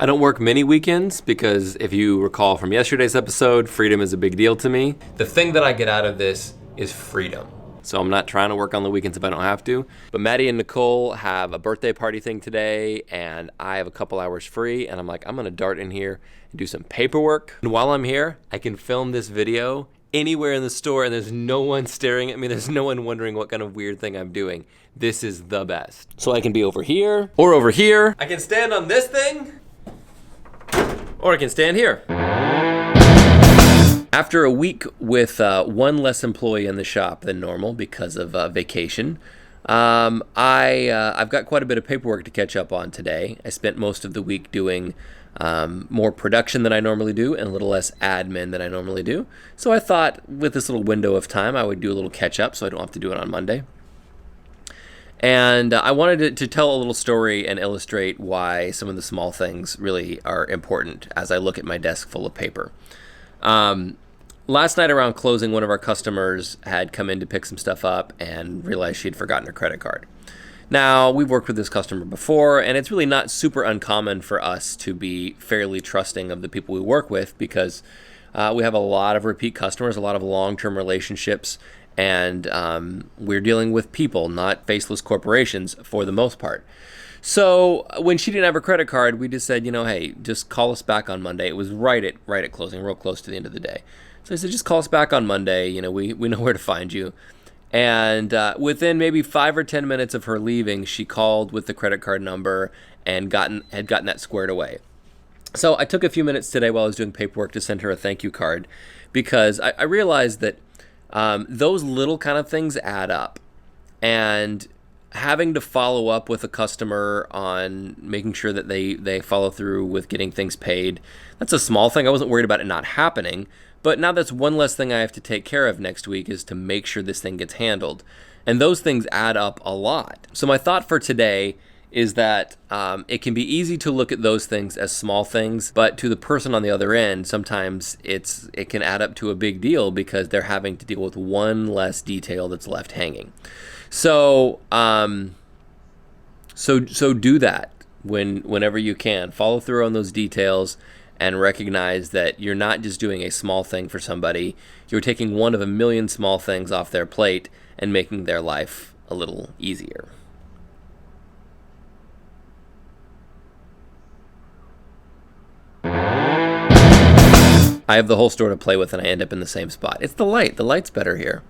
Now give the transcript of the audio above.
I don't work many weekends because if you recall from yesterday's episode, freedom is a big deal to me. The thing that I get out of this is freedom. So I'm not trying to work on the weekends if I don't have to. But Maddie and Nicole have a birthday party thing today, and I have a couple hours free, and I'm like, I'm gonna dart in here and do some paperwork. And while I'm here, I can film this video anywhere in the store, and there's no one staring at me. There's no one wondering what kind of weird thing I'm doing. This is the best. So I can be over here or over here. I can stand on this thing, or I can stand here. After a week with one less employee in the shop than normal because of vacation, I've got quite a bit of paperwork to catch up on today. I spent most of the week doing more production than I normally do and a little less admin than I normally do. So I thought with this little window of time, I would do a little catch up so I don't have to do it on Monday. And I wanted to tell a little story and illustrate why some of the small things really are important as I look at my desk full of paper. Last night around closing, one of our customers had come in to pick some stuff up and realized she had forgotten her credit card. Now, we've worked with this customer before, and it's really not super uncommon for us to be fairly trusting of the people we work with because we have a lot of repeat customers, a lot of long-term relationships, and we're dealing with people, not faceless corporations for the most part. So when she didn't have her credit card, we just said, hey, just call us back on Monday. It was right at closing, real close to the end of the day. So I said, just call us back on Monday. We know where to find you. And within maybe 5 or 10 minutes of her leaving, she called with the credit card number and had gotten that squared away. So I took a few minutes today while I was doing paperwork to send her a thank you card because I realized that those little kind of things add up. And having to follow up with a customer on making sure that they follow through with getting things paid, that's a small thing. I wasn't worried about it not happening, but now that's one less thing I have to take care of next week is to make sure this thing gets handled. And those things add up a lot. So my thought for today is that it can be easy to look at those things as small things, but to the person on the other end, sometimes it can add up to a big deal because they're having to deal with one less detail that's left hanging. So so do that whenever you can. Follow through on those details and recognize that you're not just doing a small thing for somebody. You're taking one of a million small things off their plate and making their life a little easier. I have the whole store to play with and I end up in the same spot. It's the light. The light's better here.